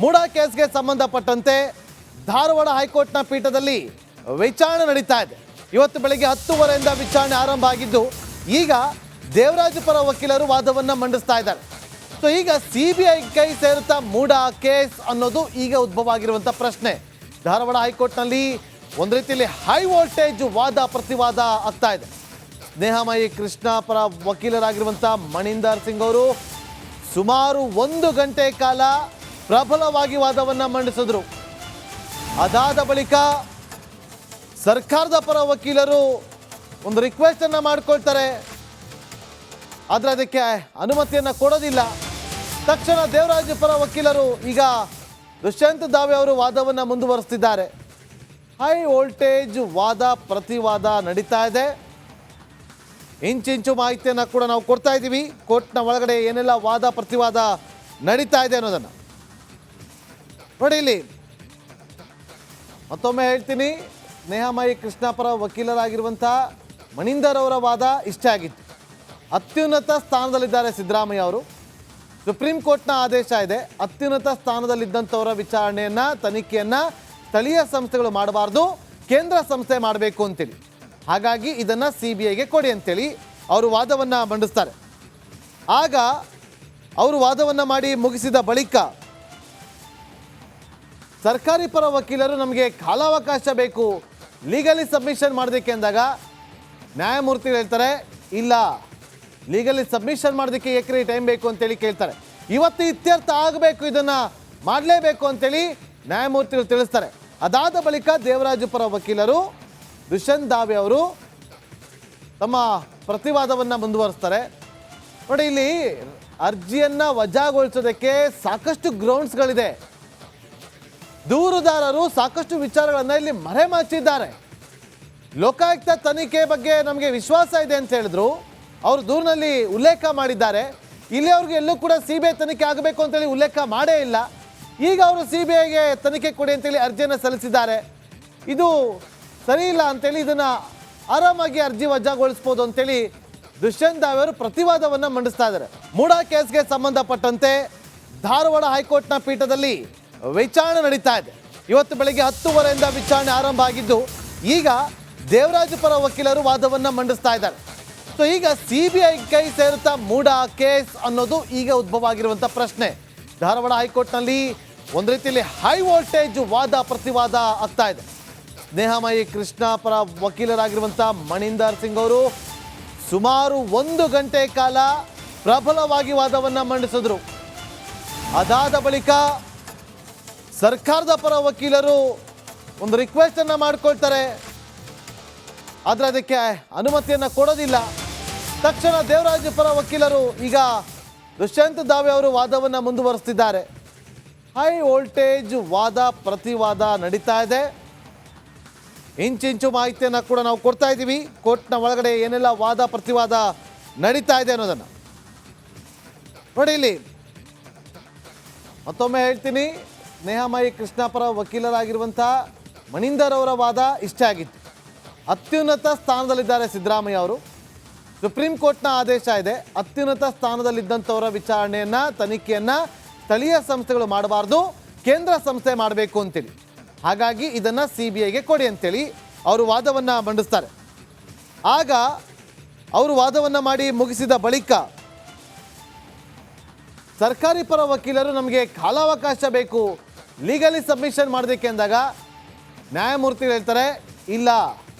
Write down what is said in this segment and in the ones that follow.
ಮೂಡಾ ಕೇಸ್ಗೆ ಸಂಬಂಧಪಟ್ಟಂತೆ ಧಾರವಾಡ ಹೈಕೋರ್ಟ್ನ ಪೀಠದಲ್ಲಿ ವಿಚಾರಣೆ ನಡೀತಾ ಇದೆ. ಇವತ್ತು ಬೆಳಗ್ಗೆ 10:30ರಿಂದ ವಿಚಾರಣೆ ಆರಂಭ ಆಗಿದ್ದು ಈಗ ದೇವರಾಜ್ ಪರ ವಕೀಲರು ವಾದವನ್ನು ಮಂಡಿಸ್ತಾ ಇದ್ದಾರೆ. ಸೊ ಈಗ CBI ಕೈ ಸೇರುತ್ತಾ ಮೂಡಾ ಕೇಸ್ ಅನ್ನೋದು ಈಗ ಉದ್ಭವ ಆಗಿರುವಂಥ ಪ್ರಶ್ನೆ. ಧಾರವಾಡ ಹೈಕೋರ್ಟ್ನಲ್ಲಿ ಒಂದು ರೀತಿಯಲ್ಲಿ ಹೈ ವೋಲ್ಟೇಜ್ ವಾದ ಪ್ರತಿವಾದ ಆಗ್ತಾ ಇದೆ. ಸ್ನೇಹಮಯಿ ಕೃಷ್ಣ ಪರ ವಕೀಲರಾಗಿರುವಂಥ ಮಣಿಂದರ್ ಸಿಂಗ್ ಅವರು ಸುಮಾರು 1 ಗಂಟೆ ಕಾಲ ಪ್ರಬಲವಾಗಿ ವಾದವನ್ನು ಮಂಡಿಸಿದ್ರು. ಅದಾದ ಬಳಿಕ ಸರ್ಕಾರದ ಪರ ವಕೀಲರು ಒಂದು ರಿಕ್ವೆಸ್ಟ್ ಅನ್ನು ಮಾಡ್ಕೊಳ್ತಾರೆ, ಆದರೆ ಅದಕ್ಕೆ ಅನುಮತಿಯನ್ನು ಕೊಡೋದಿಲ್ಲ. ತಕ್ಷಣ ದೇವರಾಜ್ ಪರ ವಕೀಲರು ಈಗ ದುಷ್ಯಂತ್ ದಾವೆ ಅವರು ವಾದವನ್ನು ಮುಂದುವರಿಸ್ತಿದ್ದಾರೆ. ಹೈ ವೋಲ್ಟೇಜ್ ವಾದ ಪ್ರತಿವಾದ ನಡೀತಾ ಇದೆ. ಇಂಚಿಂಚು ಮಾಹಿತಿಯನ್ನು ಕೂಡ ನಾವು ಕೊಡ್ತಾ ಇದ್ದೀವಿ. ಕೋರ್ಟ್ನ ಒಳಗಡೆ ಏನೆಲ್ಲ ವಾದ ಪ್ರತಿವಾದ ನಡೀತಾ ಇದೆ ಅನ್ನೋದನ್ನು ನೋಡಿ. ಇಲ್ಲಿ ಮತ್ತೊಮ್ಮೆ ಹೇಳ್ತೀನಿ, ಸ್ನೇಹಮಯಿ ಕೃಷ್ಣ ಪರ ವಕೀಲರಾಗಿರುವಂಥ ಮಣಿಂದರ್ ಅವರ ವಾದ ಇಷ್ಟೇ ಆಗಿತ್ತು. ಅತ್ಯುನ್ನತ ಸ್ಥಾನದಲ್ಲಿದ್ದಾರೆ ಸಿದ್ದರಾಮಯ್ಯ ಅವರು. ಸುಪ್ರೀಂ ಕೋರ್ಟ್ನ ಆದೇಶ ಇದೆ, ಅತ್ಯುನ್ನತ ಸ್ಥಾನದಲ್ಲಿದ್ದಂಥವರ ವಿಚಾರಣೆಯನ್ನು ತನಿಖೆಯನ್ನು ಸ್ಥಳೀಯ ಸಂಸ್ಥೆಗಳು ಮಾಡಬಾರ್ದು, ಕೇಂದ್ರ ಸಂಸ್ಥೆ ಮಾಡಬೇಕು ಅಂತೇಳಿ. ಹಾಗಾಗಿ ಇದನ್ನು CBIಗೆ ಕೊಡಿ ಅಂತೇಳಿ ಅವರು ವಾದವನ್ನು ಮಂಡಿಸ್ತಾರೆ. ಆಗ ಅವರು ವಾದವನ್ನು ಮಾಡಿ ಮುಗಿಸಿದ ಬಳಿಕ ಸರ್ಕಾರಿ ಪರ ವಕೀಲರು ನಮಗೆ ಕಾಲಾವಕಾಶ ಬೇಕು, ಲೀಗಲಿ ಸಬ್ಮಿಷನ್ ಮಾಡೋದಕ್ಕೆ ಅಂದಾಗ ನ್ಯಾಯಮೂರ್ತಿಗಳು ಹೇಳ್ತಾರೆ, ಇಲ್ಲ, ಲೀಗಲಿ ಸಬ್ಮಿಷನ್ ಮಾಡೋದಕ್ಕೆ ಏಕ್ರೆ ಟೈಮ್ ಬೇಕು ಅಂತೇಳಿ ಕೇಳ್ತಾರೆ. ಇವತ್ತು ಇತ್ಯರ್ಥ ಆಗಬೇಕು, ಇದನ್ನು ಮಾಡಲೇಬೇಕು ಅಂತೇಳಿ ನ್ಯಾಯಮೂರ್ತಿಗಳು ತಿಳಿಸ್ತಾರೆ. ಅದಾದ ಬಳಿಕ ದೇವರಾಜ್ ಪರ ವಕೀಲರು ದುಷ್ಯಂತ್ ದಾವೆ ಅವರು ತಮ್ಮ ಪ್ರತಿವಾದವನ್ನು ಮುಂದುವರಿಸ್ತಾರೆ. ನೋಡಿ, ಇಲ್ಲಿ ಅರ್ಜಿಯನ್ನು ವಜಾಗೊಳಿಸೋದಕ್ಕೆ ಸಾಕಷ್ಟು ಗ್ರೌಂಡ್ಸ್ಗಳಿದೆ. ದೂರುದಾರರು ಸಾಕಷ್ಟು ವಿಚಾರಗಳನ್ನು ಇಲ್ಲಿ ಮರೆಮಾಚಿದ್ದಾರೆ. ಲೋಕಾಯುಕ್ತ ತನಿಖೆ ಬಗ್ಗೆ ನಮಗೆ ವಿಶ್ವಾಸ ಇದೆ ಅಂತ ಹೇಳಿದ್ರು, ಅವರು ದೂರಿನಲ್ಲಿ ಉಲ್ಲೇಖ ಮಾಡಿದ್ದಾರೆ. ಇಲ್ಲಿ ಅವ್ರಿಗೆ ಎಲ್ಲೂ ಕೂಡ CBI ತನಿಖೆ ಆಗಬೇಕು ಅಂತೇಳಿ ಉಲ್ಲೇಖ ಮಾಡೇ ಇಲ್ಲ. ಈಗ ಅವರು CBIಗೆ ತನಿಖೆ ಕೊಡಿ ಅಂತೇಳಿ ಅರ್ಜಿಯನ್ನು ಸಲ್ಲಿಸಿದ್ದಾರೆ. ಇದು ಸರಿ ಇಲ್ಲ ಅಂತೇಳಿ ಇದನ್ನು ಆರಾಮಾಗಿ ಅರ್ಜಿ ವಜಾಗೊಳಿಸ್ಬೋದು ಅಂತೇಳಿ ದುಷ್ಯಂತ್ ದಾವೆ ಅವರು ಪ್ರತಿವಾದವನ್ನು ಮಂಡಿಸ್ತಾ ಇದ್ದಾರೆ. ಮೂಡಾ ಕೇಸ್ಗೆ ಸಂಬಂಧಪಟ್ಟಂತೆ ಧಾರವಾಡ ಹೈಕೋರ್ಟ್ನ ಪೀಠದಲ್ಲಿ ವಿಚಾರಣೆ ನಡೀತಾ ಇದೆ. ಇವತ್ತು ಬೆಳಗ್ಗೆ 10:30ರಿಂದ ವಿಚಾರಣೆ ಆರಂಭ ಆಗಿದ್ದು ಈಗ ದೇವರಾಜ್ ಪರ ವಕೀಲರು ವಾದವನ್ನು ಮಂಡಿಸ್ತಾ ಇದ್ದಾರೆ. ಸೊ ಈಗ CBI ಕೈ ಸೇರುತ್ತಾ ಮೂಡಾ ಕೇಸ್ ಅನ್ನೋದು ಈಗ ಉದ್ಭವ ಆಗಿರುವಂಥ ಪ್ರಶ್ನೆ. ಧಾರವಾಡ ಹೈಕೋರ್ಟ್ನಲ್ಲಿ ಒಂದು ರೀತಿಯಲ್ಲಿ ಹೈ ವೋಲ್ಟೇಜ್ ವಾದ ಪ್ರತಿವಾದ ಆಗ್ತಾ ಇದೆ. ಸ್ನೇಹಮಯಿ ಕೃಷ್ಣ ಪರ ವಕೀಲರಾಗಿರುವಂಥ ಮಣಿಂದರ್ ಸಿಂಗ್ ಅವರು ಸುಮಾರು 1 ಗಂಟೆ ಕಾಲ ಪ್ರಬಲವಾಗಿ ವಾದವನ್ನು ಮಂಡಿಸಿದ್ರು. ಅದಾದ ಬಳಿಕ ಸರ್ಕಾರದ ಪರ ವಕೀಲರು ಒಂದು ರಿಕ್ವೆಸ್ಟ್ ಅನ್ನು ಮಾಡ್ಕೊಳ್ತಾರೆ, ಆದರೆ ಅದಕ್ಕೆ ಅನುಮತಿಯನ್ನು ಕೊಡೋದಿಲ್ಲ. ತಕ್ಷಣ ದೇವರಾಜ್ ಪರ ವಕೀಲರು ಈಗ ದುಷ್ಯಂತ್ ದಾವೆ ಅವರು ವಾದವನ್ನು ಮುಂದುವರಿಸ್ತಿದ್ದಾರೆ. ಹೈ ವೋಲ್ಟೇಜ್ ವಾದ ಪ್ರತಿವಾದ ನಡೀತಾ ಇದೆ. ಇಂಚಿಂಚು ಮಾಹಿತಿಯನ್ನು ಕೂಡ ನಾವು ಕೊಡ್ತಾ ಇದ್ದೀವಿ. ಕೋರ್ಟ್ನ ಒಳಗಡೆ ಏನೆಲ್ಲ ವಾದ ಪ್ರತಿವಾದ ನಡೀತಾ ಇದೆ ಅನ್ನೋದನ್ನು ನೋಡಿ. ಇಲ್ಲಿ ಮತ್ತೊಮ್ಮೆ ಹೇಳ್ತೀನಿ, ಸ್ನೇಹಮಯಿ ಕೃಷ್ಣ ಪರ ವಕೀಲರಾಗಿರುವಂಥ ಮಣಿಂದರ್ ಅವರ ವಾದ ಇಷ್ಟೇ ಆಗಿತ್ತು. ಅತ್ಯುನ್ನತ ಸ್ಥಾನದಲ್ಲಿದ್ದಾರೆ ಸಿದ್ದರಾಮಯ್ಯ ಅವರು. ಸುಪ್ರೀಂ ಕೋರ್ಟ್ನ ಆದೇಶ ಇದೆ, ಅತ್ಯುನ್ನತ ಸ್ಥಾನದಲ್ಲಿದ್ದಂಥವರ ವಿಚಾರಣೆಯನ್ನು ತನಿಖೆಯನ್ನು ಸ್ಥಳೀಯ ಸಂಸ್ಥೆಗಳು ಮಾಡಬಾರ್ದು, ಕೇಂದ್ರ ಸಂಸ್ಥೆ ಮಾಡಬೇಕು ಅಂತೇಳಿ. ಹಾಗಾಗಿ ಇದನ್ನು CBIಗೆ ಕೊಡಿ ಅಂತೇಳಿ ಅವರು ವಾದವನ್ನು ಮಂಡಿಸ್ತಾರೆ. ಆಗ ಅವರು ವಾದವನ್ನು ಮಾಡಿ ಮುಗಿಸಿದ ಬಳಿಕ ಸರ್ಕಾರಿ ಪರ ವಕೀಲರು ನಮಗೆ ಕಾಲಾವಕಾಶ ಬೇಕು, ಲೀಗಲಿ ಸಬ್ಮಿಷನ್ ಮಾಡೋದಕ್ಕೆ ಅಂದಾಗ ನ್ಯಾಯಮೂರ್ತಿಗಳು ಹೇಳ್ತಾರೆ, ಇಲ್ಲ,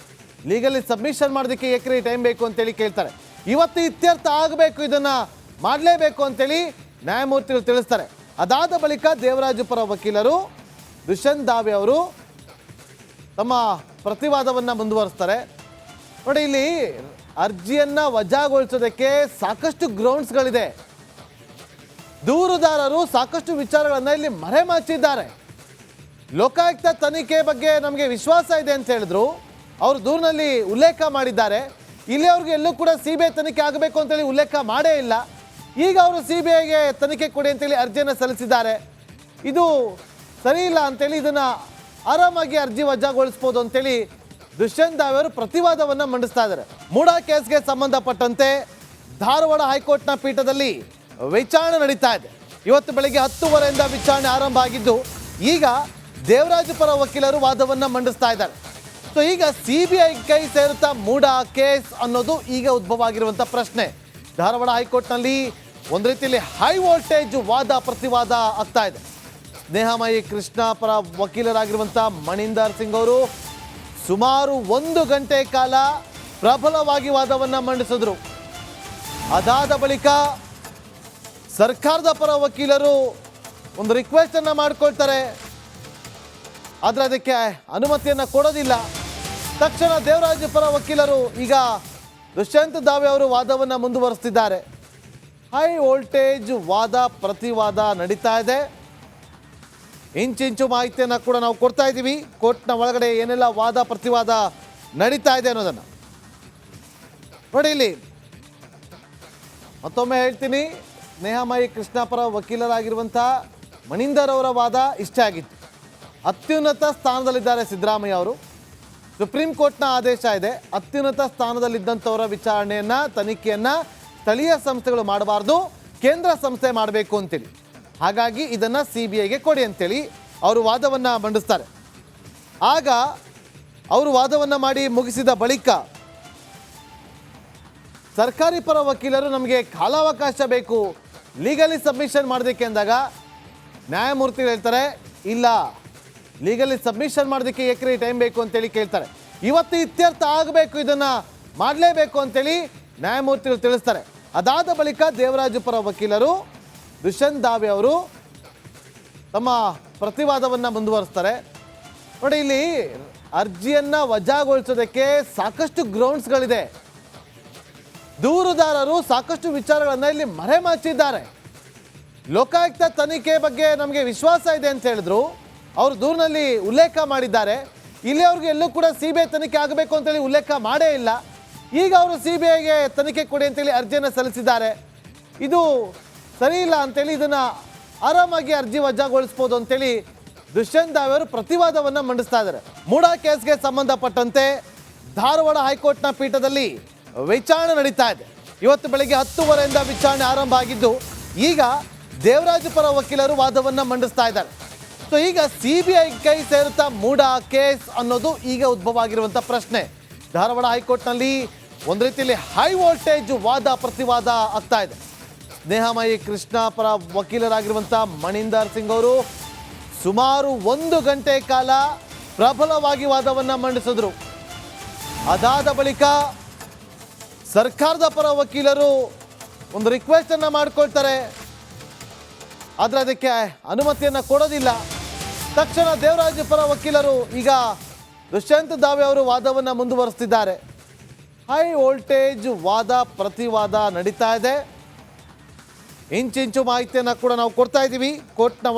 ಲೀಗಲಿ ಸಬ್ಮಿಷನ್ ಮಾಡೋದಕ್ಕೆ ಏಕ್ರೆ ಟೈಮ್ ಬೇಕು ಅಂತೇಳಿ ಕೇಳ್ತಾರೆ. ಇವತ್ತು ಇತ್ಯರ್ಥ ಆಗಬೇಕು, ಇದನ್ನು ಮಾಡಲೇಬೇಕು ಅಂತೇಳಿ ನ್ಯಾಯಮೂರ್ತಿಗಳು ತಿಳಿಸ್ತಾರೆ. ಅದಾದ ಬಳಿಕ ದೇವರಾಜ್ ಪರ ವಕೀಲರು ದುಷ್ಯಂತ್ ದಾವೆ ಅವರು ತಮ್ಮ ಪ್ರತಿವಾದವನ್ನು ಮುಂದುವರಿಸ್ತಾರೆ. ನೋಡಿ, ಇಲ್ಲಿ ಅರ್ಜಿಯನ್ನು ವಜಾಗೊಳಿಸೋದಕ್ಕೆ ಸಾಕಷ್ಟು ಗ್ರೌಂಡ್ಸ್ಗಳಿದೆ. ದೂರುದಾರರು ಸಾಕಷ್ಟು ವಿಚಾರಗಳನ್ನು ಇಲ್ಲಿ ಮರೆಮಾಚಿದ್ದಾರೆ. ಲೋಕಾಯುಕ್ತ ತನಿಖೆ ಬಗ್ಗೆ ನಮಗೆ ವಿಶ್ವಾಸ ಇದೆ ಅಂತ ಹೇಳಿದ್ರು, ಅವರು ದೂರಿನಲ್ಲಿ ಉಲ್ಲೇಖ ಮಾಡಿದ್ದಾರೆ. ಇಲ್ಲಿ ಅವ್ರಿಗೆ ಎಲ್ಲೂ ಕೂಡ CBI ತನಿಖೆ ಆಗಬೇಕು ಅಂತೇಳಿ ಉಲ್ಲೇಖ ಮಾಡೇ ಇಲ್ಲ. ಈಗ ಅವರು CBIಗೆ ತನಿಖೆ ಕೊಡಿ ಅಂತೇಳಿ ಅರ್ಜಿಯನ್ನು ಸಲ್ಲಿಸಿದ್ದಾರೆ. ಇದು ಸರಿ ಇಲ್ಲ ಅಂತೇಳಿ ಇದನ್ನು ಆರಾಮಾಗಿ ಅರ್ಜಿ ವಜಾಗೊಳಿಸ್ಬೋದು ಅಂತೇಳಿ ದುಷ್ಯಂತ್ ದಾವೆ ಅವರು ಪ್ರತಿವಾದವನ್ನು ಮಂಡಿಸ್ತಾ ಇದ್ದಾರೆ. ಮೂಡಾ ಕೇಸ್ಗೆ ಸಂಬಂಧಪಟ್ಟಂತೆ ಧಾರವಾಡ ಹೈಕೋರ್ಟ್ನ ಪೀಠದಲ್ಲಿ ವಿಚಾರಣೆ ನಡೀತಾ ಇದೆ. ಇವತ್ತು ಬೆಳಗ್ಗೆ 10:30 ವಿಚಾರಣೆ ಆರಂಭ ಆಗಿದ್ದು ಈಗ ದೇವರಾಜ್ ಪರ ವಕೀಲರು ವಾದವನ್ನು ಮಂಡಿಸ್ತಾ ಇದ್ದಾರೆ. ಸೊ ಈಗ CBI ಕೈ ಸೇರುತ್ತಾ ಮೂಡ ಕೇಸ್ ಅನ್ನೋದು ಈಗ ಉದ್ಭವ ಆಗಿರುವಂಥ ಪ್ರಶ್ನೆ. ಧಾರವಾಡ ಹೈಕೋರ್ಟ್ನಲ್ಲಿ ಒಂದು ರೀತಿಯಲ್ಲಿ ಹೈ ವೋಲ್ಟೇಜ್ ವಾದ ಪ್ರತಿವಾದ ಆಗ್ತಾ ಇದೆ. ಸ್ನೇಹಮಯಿ ಕೃಷ್ಣ ಪರ ವಕೀಲರಾಗಿರುವಂಥ ಮಣಿಂದರ್ ಸಿಂಗ್ ಅವರು ಸುಮಾರು 1 ಗಂಟೆ ಕಾಲ ಪ್ರಬಲವಾಗಿ ವಾದವನ್ನು ಮಂಡಿಸಿದ್ರು. ಅದಾದ ಬಳಿಕ ಸರ್ಕಾರದ ಪರ ವಕೀಲರು ಒಂದು ರಿಕ್ವೆಸ್ಟ್ ಅನ್ನು ಮಾಡ್ಕೊಳ್ತಾರೆ, ಆದರೆ ಅದಕ್ಕೆ ಅನುಮತಿಯನ್ನು ಕೊಡೋದಿಲ್ಲ. ತಕ್ಷಣ ದೇವರಾಜ್ ಪರ ವಕೀಲರು ಈಗ ದುಷ್ಯಂತ್ ದಾವೆ ಅವರು ವಾದವನ್ನು ಮುಂದುವರಿಸ್ತಿದ್ದಾರೆ. ಹೈ ವೋಲ್ಟೇಜ್ ವಾದ ಪ್ರತಿವಾದ ನಡೀತಾ ಇದೆ. ಇಂಚಿಂಚು ಮಾಹಿತಿಯನ್ನು ಕೂಡ ನಾವು ಕೊಡ್ತಾ ಇದ್ದೀವಿ. ಕೋರ್ಟ್ನ ಒಳಗಡೆ ಏನೆಲ್ಲ ವಾದ ಪ್ರತಿವಾದ ನಡೀತಾ ಇದೆ ಅನ್ನೋದನ್ನು ನೋಡಿ. ಇಲ್ಲಿ ಮತ್ತೊಮ್ಮೆ ಹೇಳ್ತೀನಿ, ಸ್ನೇಹಮಯಿ ಕೃಷ್ಣ ಪರ ವಕೀಲರಾಗಿರುವಂಥ ಮಣಿಂದರ್ ಅವರ ವಾದ ಇಷ್ಟೇ ಆಗಿತ್ತು. ಅತ್ಯುನ್ನತ ಸ್ಥಾನದಲ್ಲಿದ್ದಾರೆ ಸಿದ್ದರಾಮಯ್ಯ ಅವರು. ಸುಪ್ರೀಂ ಕೋರ್ಟ್ನ ಆದೇಶ ಇದೆ, ಅತ್ಯುನ್ನತ ಸ್ಥಾನದಲ್ಲಿದ್ದಂಥವರ ವಿಚಾರಣೆಯನ್ನು ತನಿಖೆಯನ್ನು ಸ್ಥಳೀಯ ಸಂಸ್ಥೆಗಳು ಮಾಡಬಾರ್ದು, ಕೇಂದ್ರ ಸಂಸ್ಥೆ ಮಾಡಬೇಕು ಅಂತೇಳಿ. ಹಾಗಾಗಿ ಇದನ್ನು CBIಗೆ ಕೊಡಿ ಅಂತೇಳಿ ಅವರು ವಾದವನ್ನು ಮಂಡಿಸ್ತಾರೆ. ಆಗ ಅವರು ವಾದವನ್ನು ಮಾಡಿ ಮುಗಿಸಿದ ಬಳಿಕ ಸರ್ಕಾರಿ ಪರ ವಕೀಲರು ನಮಗೆ ಕಾಲಾವಕಾಶ ಬೇಕು, ಲೀಗಲಿ ಸಬ್ಮಿಷನ್ ಮಾಡೋದಕ್ಕೆ ಅಂದಾಗ ನ್ಯಾಯಮೂರ್ತಿಗಳು ಹೇಳ್ತಾರೆ, ಇಲ್ಲ, ಲೀಗಲಿ ಸಬ್ಮಿಷನ್ ಮಾಡೋದಕ್ಕೆ ಎಕರೆ ಟೈಮ್ ಬೇಕು ಅಂತೇಳಿ ಕೇಳ್ತಾರೆ. ಇವತ್ತು ಇತ್ಯರ್ಥ ಆಗಬೇಕು, ಇದನ್ನು ಮಾಡಲೇಬೇಕು ಅಂತೇಳಿ ನ್ಯಾಯಮೂರ್ತಿಗಳು ತಿಳಿಸ್ತಾರೆ. ಅದಾದ ಬಳಿಕ ದೇವರಾಜ್ ಪರ ವಕೀಲರು ದುಷ್ಯಂತ್ ದಾವೆ ಅವರು ತಮ್ಮ ಪ್ರತಿವಾದವನ್ನು ಮುಂದುವರಿಸ್ತಾರೆ. ನೋಡಿ, ಇಲ್ಲಿ ಅರ್ಜಿಯನ್ನು ವಜಾಗೊಳಿಸೋದಕ್ಕೆ ಸಾಕಷ್ಟು ಗ್ರೌಂಡ್ಸ್ಗಳಿದೆ. ದೂರುದಾರರು ಸಾಕಷ್ಟು ವಿಚಾರಗಳನ್ನು ಇಲ್ಲಿ ಮರೆಮಾಚಿದ್ದಾರೆ. ಲೋಕಾಯುಕ್ತ ತನಿಖೆ ಬಗ್ಗೆ ನಮಗೆ ವಿಶ್ವಾಸ ಇದೆ ಅಂತ ಹೇಳಿದ್ರು. ಅವರು ದೂರಿನಲ್ಲಿ ಉಲ್ಲೇಖ ಮಾಡಿದ್ದಾರೆ. ಇಲ್ಲಿಯವ್ರಿಗೆ ಎಲ್ಲೂ ಕೂಡ CBI ತನಿಖೆ ಆಗಬೇಕು ಅಂತೇಳಿ ಉಲ್ಲೇಖ ಮಾಡೇ ಇಲ್ಲ. ಈಗ ಅವರು CBIಗೆ ತನಿಖೆ ಕೊಡಿ ಅಂತೇಳಿ ಅರ್ಜಿಯನ್ನು ಸಲ್ಲಿಸಿದ್ದಾರೆ. ಇದು ಸರಿ ಇಲ್ಲ ಅಂತೇಳಿ ಇದನ್ನು ಆರಾಮಾಗಿ ಅರ್ಜಿ ವಜಾಗೊಳಿಸ್ಬೋದು ಅಂತೇಳಿ ದುಷ್ಯಂತ್ ದಾವೆ ಅವರು ಪ್ರತಿವಾದವನ್ನು ಮಂಡಿಸ್ತಾ ಇದ್ದಾರೆ. ಮೂಡ ಕೇಸ್ಗೆ ಸಂಬಂಧಪಟ್ಟಂತೆ ಧಾರವಾಡ ಹೈಕೋರ್ಟ್ನ ಪೀಠದಲ್ಲಿ ವಿಚಾರಣೆ ನಡೀತಾ ಇದೆ. ಇವತ್ತು ಬೆಳಗ್ಗೆ 10:30 ವಿಚಾರಣೆ ಆರಂಭ ಆಗಿದ್ದು ಈಗ ದೇವರಾಜ್ ಪರ ವಕೀಲರು ವಾದವನ್ನು ಮಂಡಿಸ್ತಾ ಇದ್ದಾರೆ. ಸೊ ಈಗ CBI ಕೈ ಸೇರುತ್ತಾ ಮೂಡ ಕೇಸ್ ಅನ್ನೋದು ಈಗ ಉದ್ಭವ ಆಗಿರುವಂಥ ಪ್ರಶ್ನೆ. ಧಾರವಾಡ ಹೈಕೋರ್ಟ್ನಲ್ಲಿ ಒಂದು ರೀತಿಯಲ್ಲಿ ಹೈ ವೋಲ್ಟೇಜ್ ವಾದ ಪ್ರತಿವಾದ ಆಗ್ತಾ ಇದೆ. ಸ್ನೇಹಮಯಿ ಕೃಷ್ಣ ಪರ ವಕೀಲರಾಗಿರುವಂಥ ಮಣಿಂದರ್ ಸಿಂಗ್ ಅವರು ಸುಮಾರು 1 ಗಂಟೆ ಕಾಲ ಪ್ರಬಲವಾಗಿ ವಾದವನ್ನು ಮಂಡಿಸಿದ್ರು. ಅದಾದ ಬಳಿಕ ಸರ್ಕಾರದ ಪರ ವಕೀಲರು ಒಂದು ರಿಕ್ವೆಸ್ಟ್ ಅನ್ನು ಮಾಡ್ಕೊಳ್ತಾರೆ, ಆದರೆ ಅದಕ್ಕೆ ಅನುಮತಿಯನ್ನು ಕೊಡೋದಿಲ್ಲ. ತಕ್ಷಣ ದೇವರಾಜ್ ಪರ ವಕೀಲರು ಈಗ ದುಷ್ಯಂತ್ ದಾವೆ ಅವರು ವಾದವನ್ನು ಮುಂದುವರಿಸ್ತಿದ್ದಾರೆ. ಹೈ ವೋಲ್ಟೇಜ್ ವಾದ ಪ್ರತಿವಾದ ನಡೀತಾ ಇದೆ. ಇಂಚಿಂಚು ಮಾಹಿತಿಯನ್ನು ಕೂಡ ನಾವು ಕೊಡ್ತಾ ಇದ್ದೀವಿ. ಕೋರ್ಟ್ನ